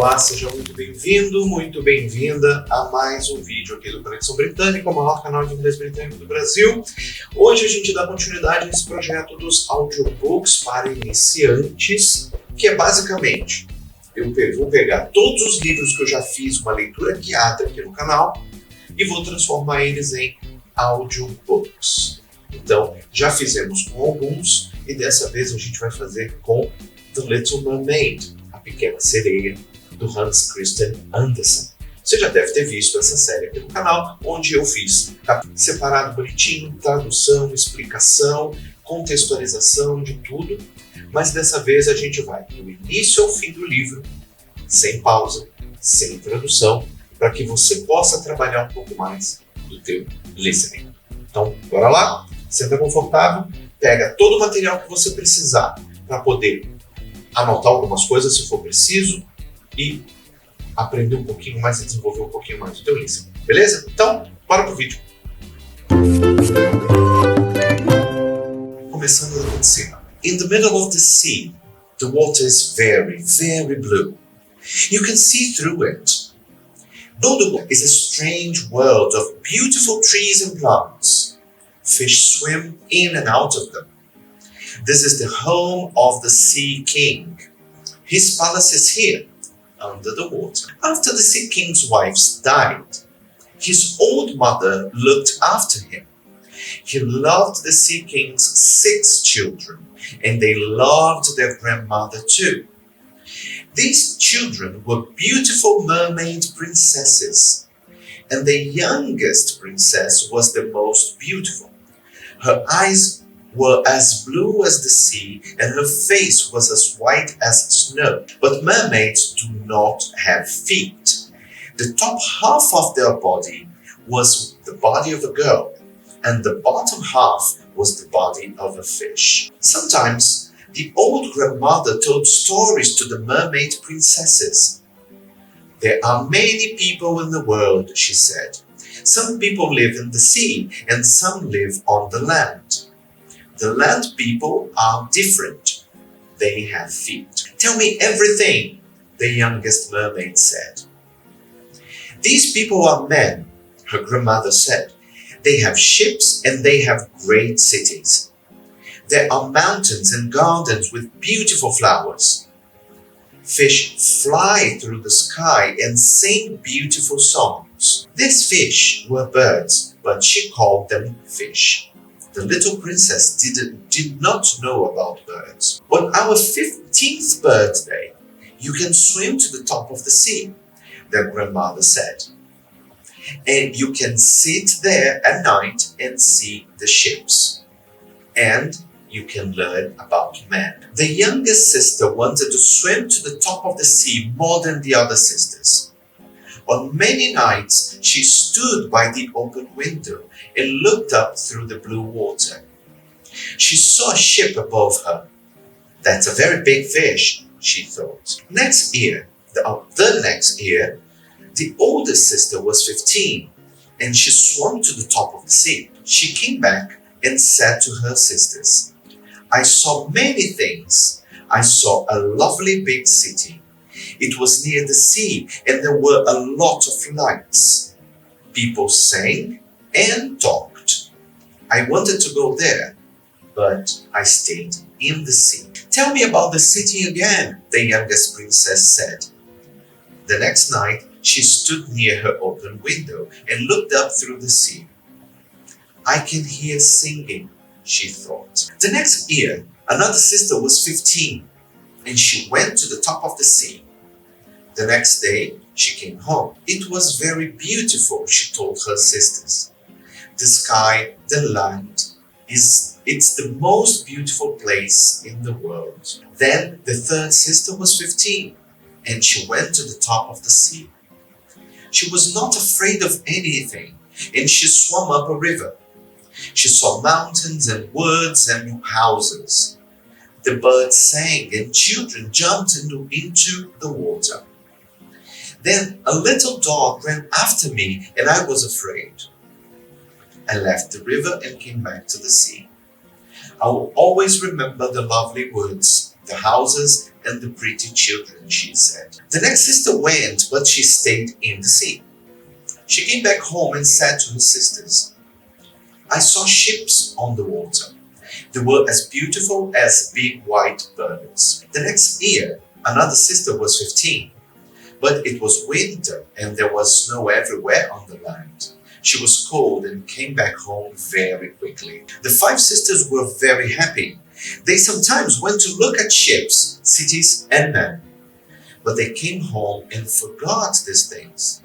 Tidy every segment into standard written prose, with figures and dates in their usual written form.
Olá, seja muito bem-vindo, muito bem-vinda a mais um vídeo aqui do Conexão Britânica, o maior canal de inglês britânico do Brasil. Hoje a gente dá continuidade nesse projeto dos audiobooks para iniciantes, que é basicamente, eu vou pegar todos os livros que eu já fiz uma leitura guiada aqui no canal e vou transformar eles em audiobooks. Então, já fizemos com alguns e dessa vez a gente vai fazer com The Little Mermaid, a Pequena Sereia, do Hans Christian Andersen. Você já deve ter visto essa série aqui no canal, onde eu fiz separado bonitinho, tradução, explicação, contextualização de tudo, mas dessa vez a gente vai do início ao fim do livro, sem pausa, sem tradução, para que você possa trabalhar um pouco mais do teu listening. Então, bora lá, senta confortável, pega todo o material que você precisar para poder anotar algumas coisas se for preciso e aprender um pouquinho mais e desenvolver um pouquinho mais o teu listening, beleza? Então, bora pro vídeo. Começando lá de cima. In the middle of the sea, the water is very, very blue. You can see through it. Audiobook is a strange world of beautiful trees and plants. Fish swim in and out of them. This is the home of the Sea King. His palace is here, under the water. After the Sea King's wives died, his old mother looked after him. He loved the Sea King's 6 children, and they loved their grandmother too. These children were beautiful mermaid princesses, and the youngest princess was the most beautiful. Her eyes were as blue as the sea, and her face was as white as snow. But mermaids do not have feet. The top half of their body was the body of a girl, and the bottom half was the body of a fish. Sometimes the old grandmother told stories to the mermaid princesses. There are many people in the world, she said. Some people live in the sea, and some live on the land. The land people are different. They have feet. Tell me everything, the youngest mermaid said. These people are men, her grandmother said. They have ships and they have great cities. There are mountains and gardens with beautiful flowers. Fish fly through the sky and sing beautiful songs. These fish were birds, but she called them fish. The little princess did not know about birds. On our 15th birthday, you can swim to the top of the sea, their grandmother said. And you can sit there at night and see the ships. And you can learn about men. The youngest sister wanted to swim to the top of the sea more than the other sisters. On many nights, she stood by the open window and looked up through the blue water. She saw a ship above her. That's a very big fish, she thought. The next year, the oldest sister was 15, and she swam to the top of the sea. She came back and said to her sisters, I saw many things. I saw a lovely big city. It was near the sea, and there were a lot of lights. People sang and talked. I wanted to go there, but I stayed in the sea. Tell me about the city again, the youngest princess said. The next night, she stood near her open window and looked up through the sea. I can hear singing, she thought. The next year, another sister was 15, and she went to the top of the sea. The next day, she came home. It was very beautiful, she told her sisters. The sky, the land, it's the most beautiful place in the world. Then the third sister was 15, and she went to the top of the sea. She was not afraid of anything, and she swam up a river. She saw mountains and woods and houses. The birds sang and children jumped into the water. Then a little dog ran after me and I was afraid. I left the river and came back to the sea. I will always remember the lovely woods the houses, and the pretty children, she said. The next sister went, but she stayed in the sea. She came back home and said to her sisters, I saw ships on the water. They were as beautiful as big white birds. The next year, another sister was 15, but it was winter and there was snow everywhere on the land. She was cold and came back home very quickly. The 5 sisters were very happy. They sometimes went to look at ships, cities, and men. But they came home and forgot these things.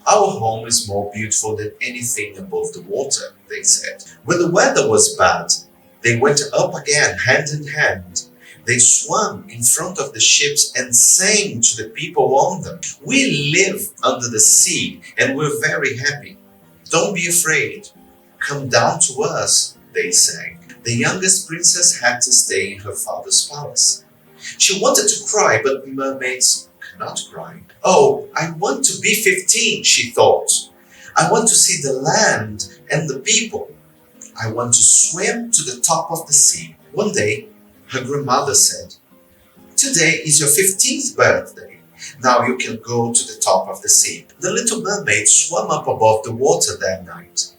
Our home is more beautiful than anything above the water, they said. When the weather was bad, they went up again hand in hand. They swam in front of the ships and sang to the people on them. We live under the sea and we're very happy. Don't be afraid. Come down to us, they sang. The youngest princess had to stay in her father's palace. She wanted to cry, but mermaids cannot cry. Oh, I want to be 15, she thought. I want to see the land and the people. I want to swim to the top of the sea. One day, her grandmother said, Today is your 15th birthday. Now you can go to the top of the sea. The little mermaid swam up above the water that night.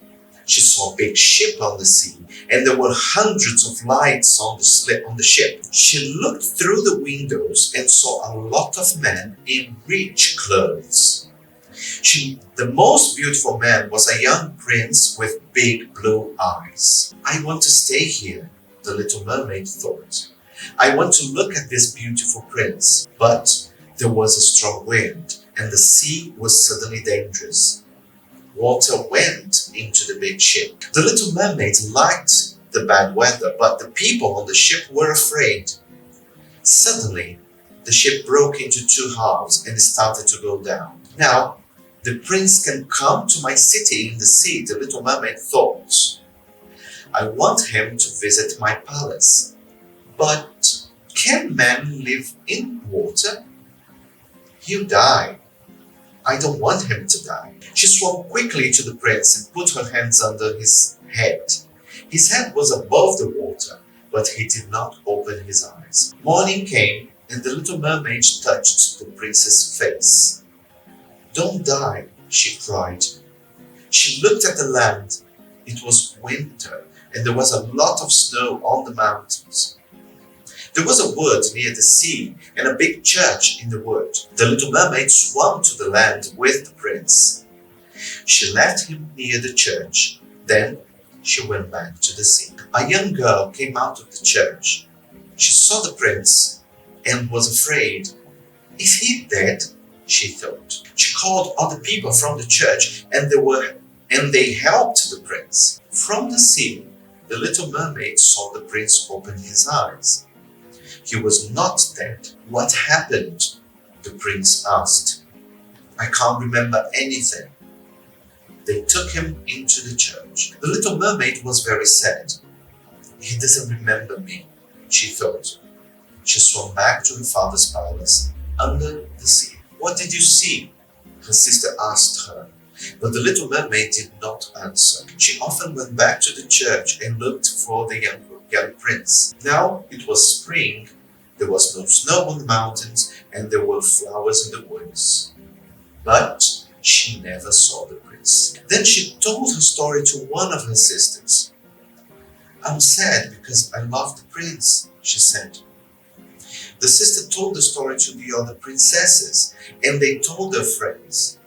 She saw a big ship on the sea, and there were hundreds of lights on the ship. She looked through the windows and saw a lot of men in rich clothes. The most beautiful man was a young prince with big blue eyes. I want to stay here, the little mermaid thought. I want to look at this beautiful prince. But there was a strong wind, and the sea was suddenly dangerous. Water went into the big ship. The little mermaid liked the bad weather, but the people on the ship were afraid. Suddenly, the ship broke into 2 halves and started to go down. Now, the prince can come to my city in the sea, the little mermaid thought. I want him to visit my palace. But can men live in water? He'll die. I don't want him to die. She swam quickly to the prince and put her hands under his head. His head was above the water, but he did not open his eyes. Morning came, and the little mermaid touched the prince's face. Don't die, she cried. She looked at the land. It was winter, and there was a lot of snow on the mountains. There was a wood near the sea and a big church in the wood. The little mermaid swam to the land with the prince. She left him near the church. Then she went back to the sea. A young girl came out of the church. She saw the prince and was afraid. Is he dead? She thought. She called other people from the church and they helped the prince. From the sea, the little mermaid saw the prince open his eyes. He was not dead. What happened? The prince asked. I can't remember anything. They took him into the church. The little mermaid was very sad. He doesn't remember me, she thought. She swam back to her father's palace under the sea. What did you see? Her sister asked her. But the little mermaid did not answer. She often went back to the church and looked for the young prince. Now it was spring. There was no snow on the mountains and there were flowers in the woods. But she never saw the prince. Then she told her story to one of her sisters. I'm sad because I love the prince, she said. The sister told the story to the other princesses and they told their friends.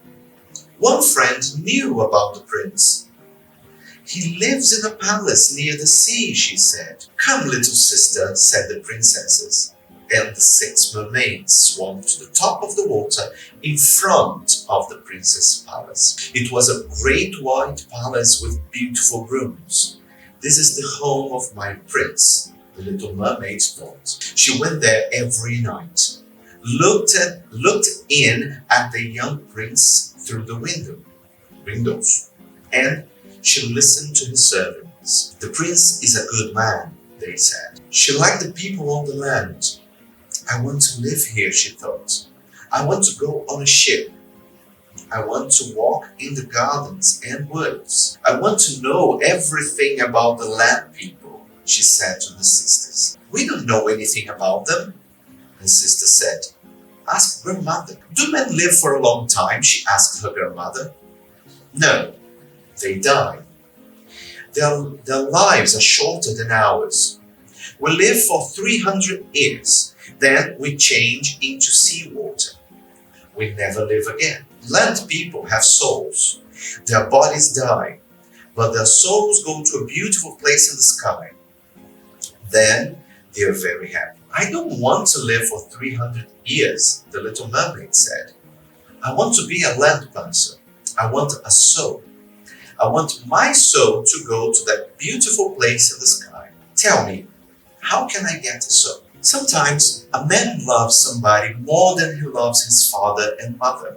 One friend knew about the prince. He lives in a palace near the sea, she said. Come, little sister, said the princesses. And the 6 mermaids swam to the top of the water in front of the prince's palace. It was a great white palace with beautiful rooms. This is the home of my prince, the little mermaid thought. She went there every night, looked in at the young prince through the windows, and she listened to his servants. The prince is a good man, they said. She liked the people on the land. I want to live here, she thought. I want to go on a ship. I want to walk in the gardens and woods. I want to know everything about the land people, she said to her sisters. We don't know anything about them, her sister said. Ask grandmother. Do men live for a long time? She asked her grandmother. No, they die. Their lives are shorter than ours. We live for 300 years, then we change into seawater. We never live again. Land people have souls. Their bodies die, but their souls go to a beautiful place in the sky. Then they are very happy. I don't want to live for 300 years, the little mermaid said. I want to be a land person. I want a soul. I want my soul to go to that beautiful place in the sky. Tell me, how can I get a soul? Sometimes a man loves somebody more than he loves his father and mother.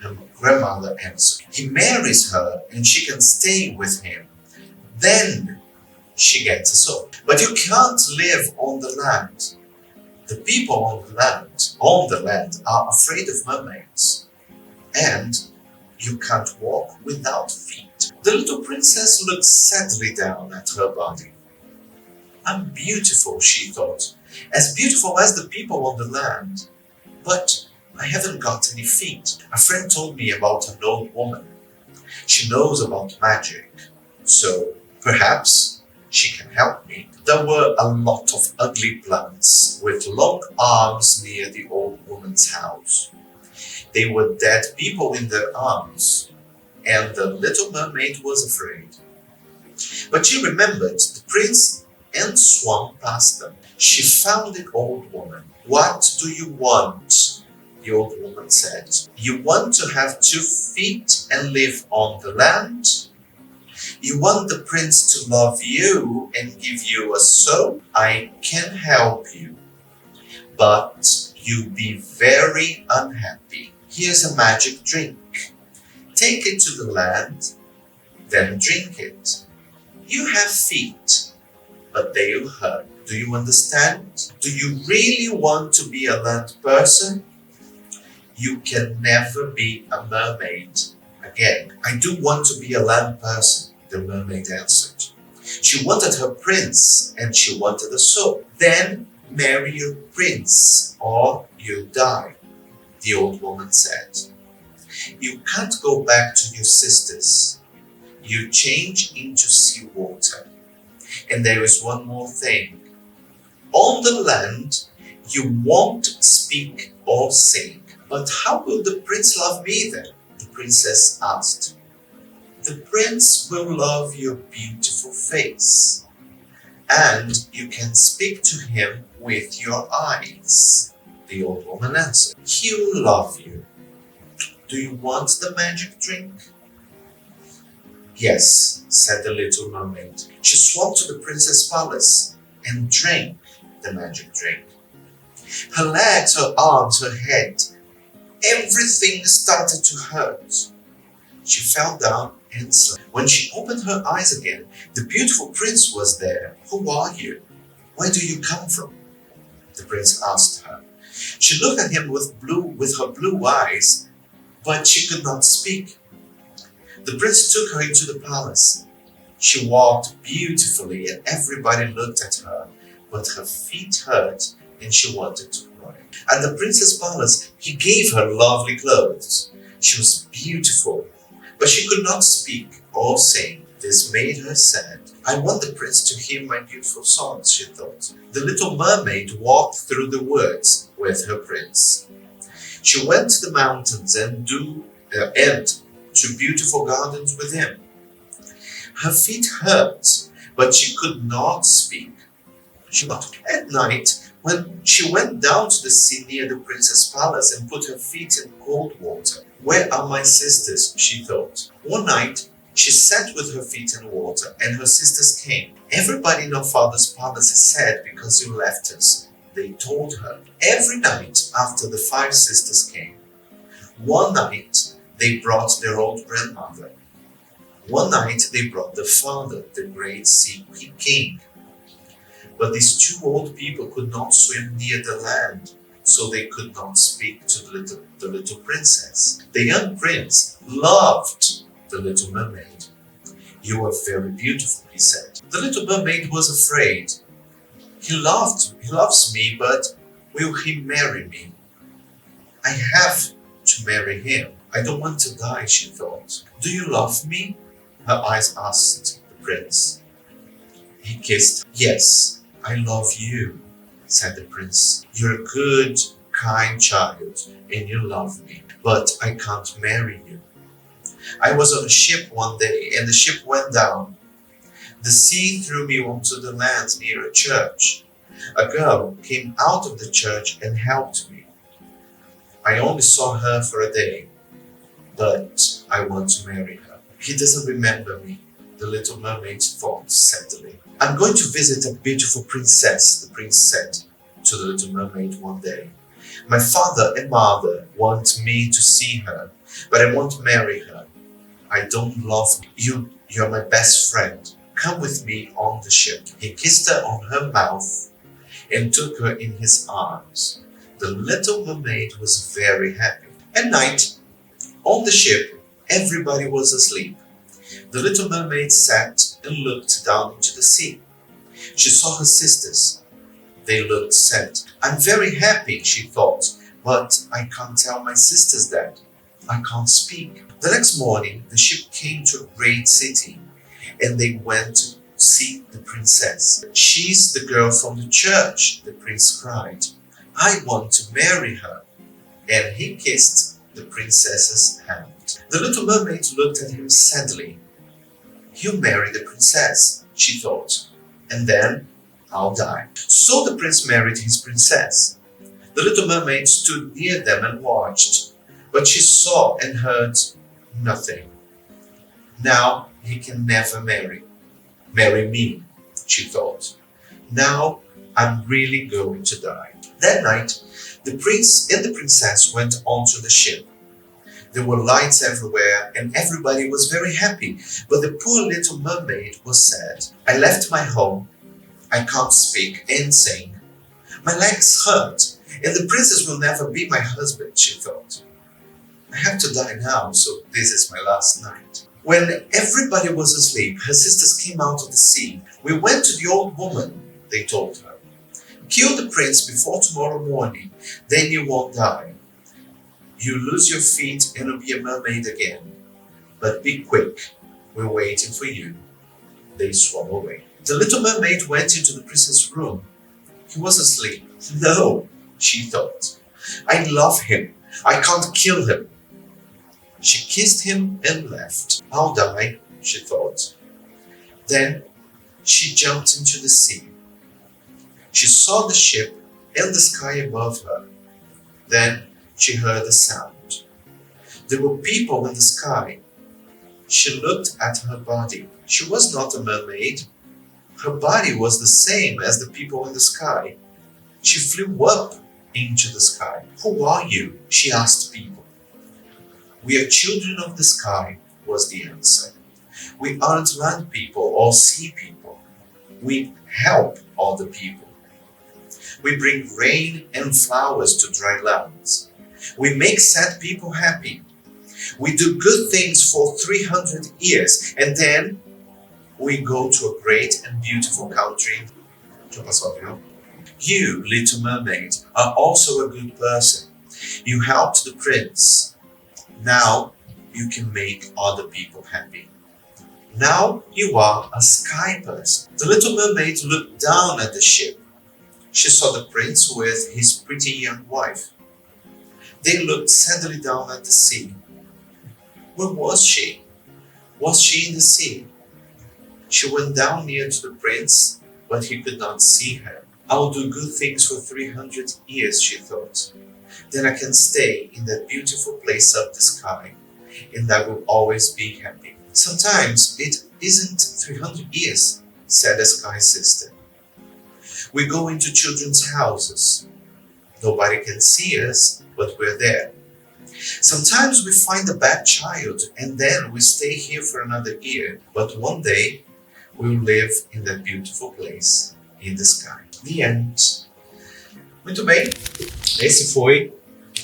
Her grandmother answered. He marries her and she can stay with him. Then she gets a soul. But you can't live on the land. The people on the land are afraid of mermaids. And you can't walk without feet. The little princess looked sadly down at her body. I'm beautiful, she thought, as beautiful as the people on the land. But I haven't got any feet. A friend told me about an old woman. She knows about magic, so perhaps she can help me. There were a lot of ugly plants with long arms near the old woman's house. They were dead people in their arms, and the little mermaid was afraid. But she remembered the prince and swam past them. She found the old woman. What do you want? The old woman said. You want to have 2 feet and live on the land? You want the prince to love you and give you a soul? I can help you, but you'll be very unhappy. Here's a magic drink. Take it to the land, then drink it. You have feet, but they'll hurt. Do you understand? Do you really want to be a land person? You can never be a mermaid again. I do want to be a land person, the mermaid answered. She wanted her prince and she wanted a soul. Then marry your prince or you'll die, the old woman said. You can't go back to your sisters. You change into seawater. And there is one more thing. On the land, you won't speak or sing. But how will the prince love me then? The princess asked. The prince will love your beautiful face, and you can speak to him with your eyes, the old woman answered. He will love you. Do you want the magic drink? Yes, said the little mermaid. She swam to the princess' palace and drank the magic drink. Her legs, her arms, her head, everything started to hurt. She fell down and slept. When she opened her eyes again, the beautiful prince was there. Who are you? Where do you come from? The prince asked her. She looked at him with her blue eyes, but she could not speak. The prince took her into the palace. She walked beautifully and everybody looked at her, but her feet hurt and she wanted to cry. At the prince's palace, he gave her lovely clothes. She was beautiful, but she could not speak or sing. This made her sad. I want the prince to hear my beautiful songs, she thought. The little mermaid walked through the woods with her prince. She went to the mountains and to beautiful gardens with him. Her feet hurt, but she could not speak. At night, when she went down to the sea near the prince's palace and put her feet in cold water. Where are my sisters? She thought. One night, she sat with her feet in water and her sisters came. Everybody in our father's palace is sad because you left us, they told her. Every night after the 5 sisters came. One night, they brought their old grandmother. One night, they brought the father, the great sea king. But these 2 old people could not swim near the land, so they could not speak to the little princess. The young prince loved the little mermaid. You are very beautiful, he said. The little mermaid was afraid. He loves me, but will he marry me? I have to marry him. I don't want to die, she thought. Do you love me? Her eyes asked the prince. He kissed. Yes, I love you, said the prince. You're a good, kind child, and you love me, but I can't marry you. I was on a ship one day, and the ship went down. The sea threw me onto the land near a church. A girl came out of the church and helped me. I only saw her for a day, but I want to marry her. He doesn't remember me, the little mermaid thought sadly. I'm going to visit a beautiful princess, the prince said to the little mermaid one day. My father and mother want me to see her, but I won't marry her. I don't love you. You're my best friend. Come with me on the ship. He kissed her on her mouth and took her in his arms. The little mermaid was very happy. At night, on the ship, everybody was asleep. The little mermaid sat and looked down into the sea. She saw her sisters. They looked sad. I'm very happy, she thought, but I can't tell my sisters that. I can't speak. The next morning, the ship came to a great city, and they went to see the princess. She's the girl from the church, the prince cried. I want to marry her. And he kissed the princess's hand. The little mermaid looked at him sadly. He'll marry the princess, she thought, and then I'll die. So the prince married his princess. The little mermaid stood near them and watched, but she saw and heard nothing. Now he can never marry me, she thought. Now I'm really going to die. That night, the prince and the princess went onto the ship. There were lights everywhere and everybody was very happy, but the poor little mermaid was sad. I left my home. I can't speak and sing. My legs hurt, and the princess will never be my husband, she thought. I have to die now, so this is my last night. When everybody was asleep, her sisters came out of the sea. We went to the old woman, they told her. Kill the prince before tomorrow morning, then you won't die. You lose your feet and you'll be a mermaid again. But be quick, we're waiting for you. They swam away. The little mermaid went into the prince's room. He was asleep. No, she thought. I love him. I can't kill him. She kissed him and left. I'll die, she thought. Then she jumped into the sea. She saw the ship and the sky above her. Then she heard a sound. There were people in the sky. She looked at her body. She was not a mermaid. Her body was the same as the people in the sky. She flew up into the sky. Who are you? She asked people. We are children of the sky, was the answer. We aren't land people or sea people. We help other people. We bring rain and flowers to dry lands. We make sad people happy. We do good things for 300 years and then we go to a great and beautiful country. You, little mermaid, are also a good person. You helped the prince. Now you can make other people happy. Now you are a sky person. The little mermaid looked down at the ship. She saw the prince with his pretty young wife. They looked sadly down at the sea. Where was she? Was she in the sea? She went down near to the prince, but he could not see her. I'll do good things for 300 years, she thought. Then I can stay in that beautiful place up the sky, and I will always be happy. Sometimes it isn't 300 years, said the sky sister. We go into children's houses. Nobody can see us, but we're there. Sometimes we find a bad child, and then we stay here for another year, but one day we'll live in that beautiful place in the sky. The end. Muito bem, esse foi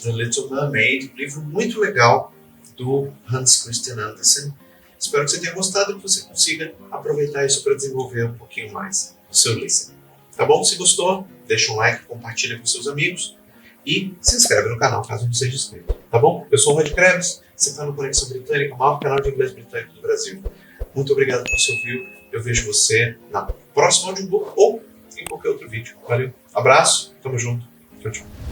The Little Mermaid, um livro muito legal do Hans Christian Andersen. Espero que você tenha gostado e que você consiga aproveitar isso para desenvolver um pouquinho mais o seu listening. tá bom? Se gostou, deixa um like, compartilha com seus amigos e se inscreve no canal caso não seja inscrito, tá bom? Eu sou o Krebs, você está no Conexão Britânica, o maior canal de inglês britânico do Brasil. Muito obrigado por você ouvir. Eu vejo você na próxima audiobook ou em qualquer outro vídeo. Valeu, abraço, tamo junto. Tchau, tchau.